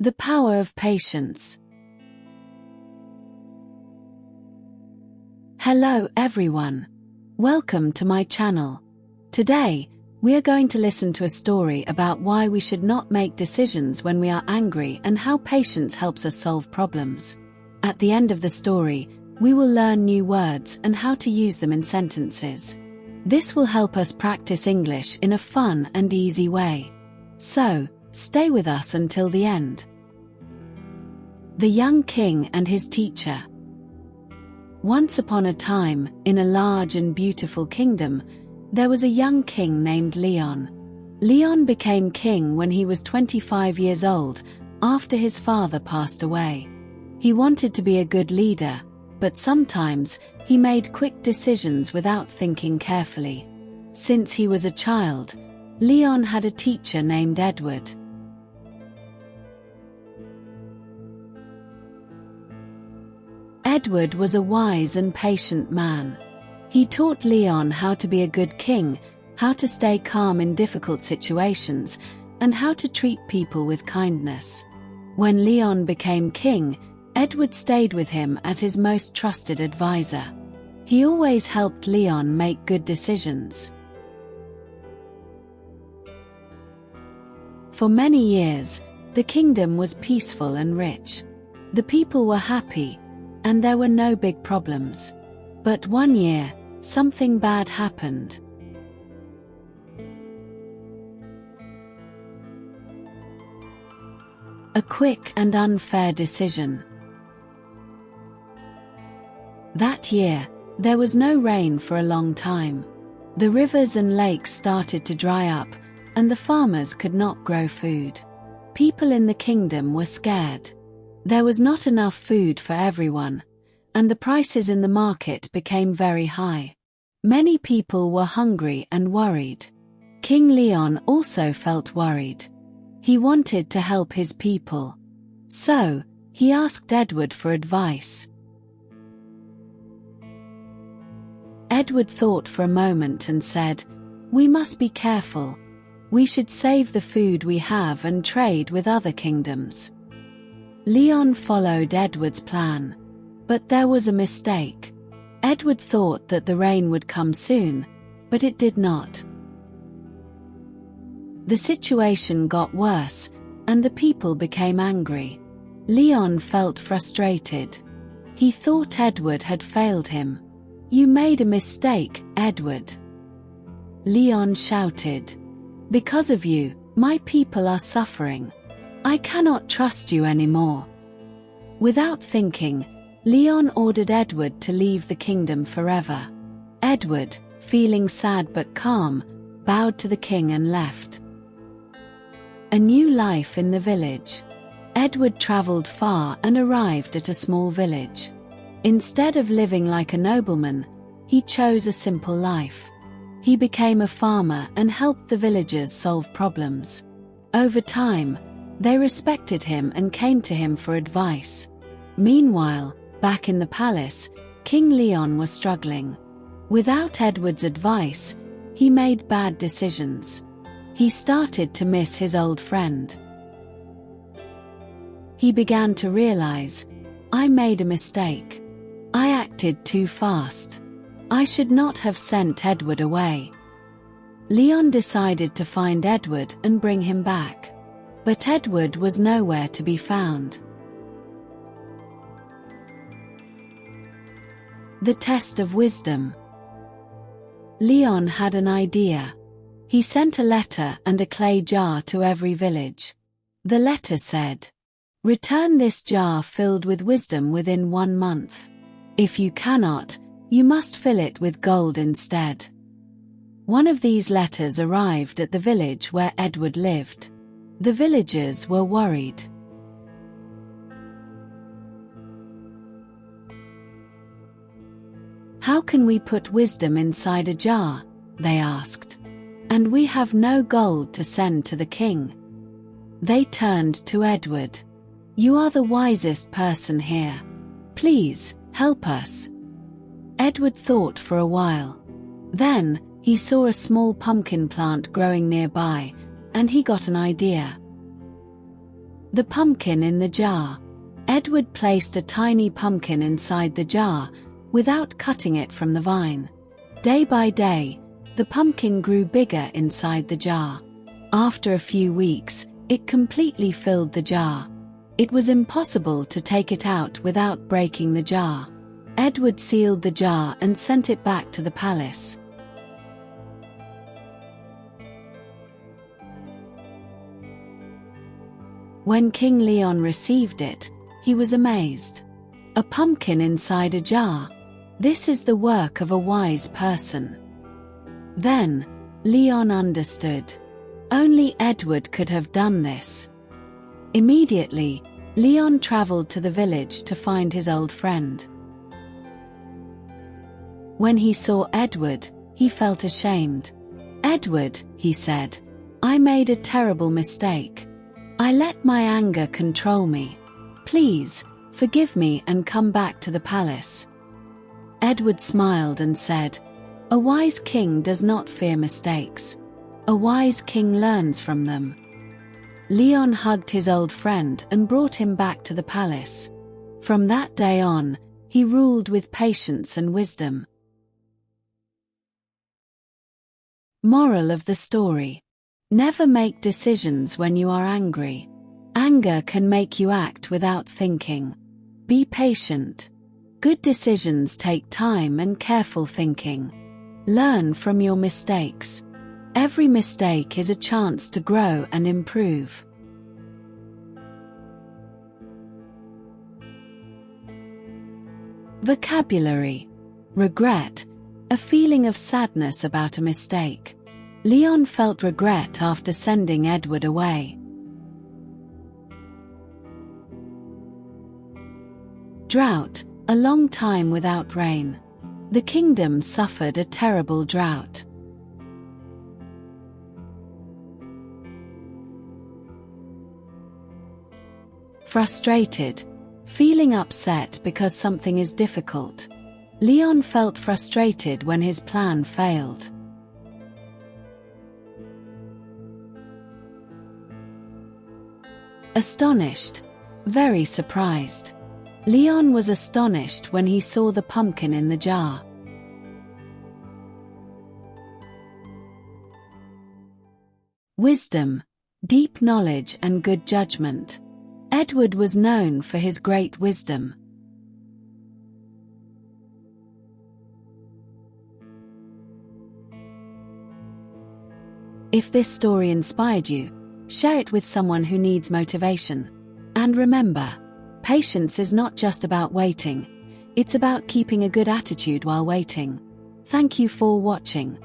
The power of patience. Hello everyone. Welcome to my channel. Today, we are going to listen to a story about why we should not make decisions when we are angry and how patience helps us solve problems. At the end of the story, we will learn new words and how to use them in sentences. This will help us practice English in a fun and easy way. So, stay with us until the end. The Young King and His Teacher. Once upon a time, in a large and beautiful kingdom, there was a young king named Leon. Leon became king when he was 25 years old, after his father passed away. He wanted to be a good leader, but sometimes he made quick decisions without thinking carefully. Since he was a child, Leon had a teacher named Edward. Edward was a wise and patient man. He taught Leon how to be a good king, how to stay calm in difficult situations, and how to treat people with kindness. When Leon became king, Edward stayed with him as his most trusted advisor. He always helped Leon make good decisions. For many years, the kingdom was peaceful and rich. The people were happy, and there were no big problems. But one year, something bad happened. A quick and unfair decision. That year, there was no rain for a long time. The rivers and lakes started to dry up, and the farmers could not grow food. People in the kingdom were scared. There was not enough food for everyone, and the prices in the market became very high. Many people were hungry and worried. King Leon also felt worried. He wanted to help his people. So, he asked Edward for advice. Edward thought for a moment and said, "We must be careful. We should save the food we have and trade with other kingdoms." Leon followed Edward's plan. But there was a mistake. Edward thought that the rain would come soon, but it did not. The situation got worse, and the people became angry. Leon felt frustrated. He thought Edward had failed him. "You made a mistake, Edward," Leon shouted. "Because of you, my people are suffering. I cannot trust you anymore." Without thinking, Leon ordered Edward to leave the kingdom forever. Edward, feeling sad but calm, bowed to the king and left. A new life in the village. Edward traveled far and arrived at a small village. Instead of living like a nobleman, he chose a simple life. He became a farmer and helped the villagers solve problems. Over time, they respected him and came to him for advice. Meanwhile, back in the palace, King Leon was struggling. Without Edward's advice, he made bad decisions. He started to miss his old friend. He began to realize, "I made a mistake. I acted too fast. I should not have sent Edward away." Leon decided to find Edward and bring him back. But Edward was nowhere to be found. The test of wisdom. Leon had an idea. He sent a letter and a clay jar to every village. The letter said, "Return this jar filled with wisdom within 1 month. If you cannot, you must fill it with gold instead." One of these letters arrived at the village where Edward lived. The villagers were worried. "How can we put wisdom inside a jar?" they asked. "And we have no gold to send to the king." They turned to Edward. "You are the wisest person here. Please, help us." Edward thought for a while. Then, he saw a small pumpkin plant growing nearby, and he got an idea. The pumpkin in the jar. Edward placed a tiny pumpkin inside the jar, without cutting it from the vine. Day by day, the pumpkin grew bigger inside the jar. After a few weeks, it completely filled the jar. It was impossible to take it out without breaking the jar. Edward sealed the jar and sent it back to the palace. When King Leon received it, he was amazed. A pumpkin inside a jar. This is the work of a wise person. Then, Leon understood. Only Edward could have done this. Immediately, Leon traveled to the village to find his old friend. When he saw Edward, he felt ashamed. "Edward," he said, "I made a terrible mistake. I let my anger control me. Please, forgive me and come back to the palace." Edward smiled and said, "A wise king does not fear mistakes. A wise king learns from them." Leon hugged his old friend and brought him back to the palace. From that day on, he ruled with patience and wisdom. Moral of the story: never make decisions when you are angry. Anger can make you act without thinking. Be patient. Good decisions take time and careful thinking. Learn from your mistakes. Every mistake is a chance to grow and improve. Vocabulary: regret, a feeling of sadness about a mistake. Leon felt regret after sending Edward away. Drought, a long time without rain. The kingdom suffered a terrible drought. Frustrated, feeling upset because something is difficult. Leon felt frustrated when his plan failed. Astonished, very surprised. Leon was astonished when he saw the pumpkin in the jar. Wisdom, deep knowledge and good judgment. Edward was known for his great wisdom. If this story inspired you, share it with someone who needs motivation. And remember, patience is not just about waiting, it's about keeping a good attitude while waiting. Thank you for watching.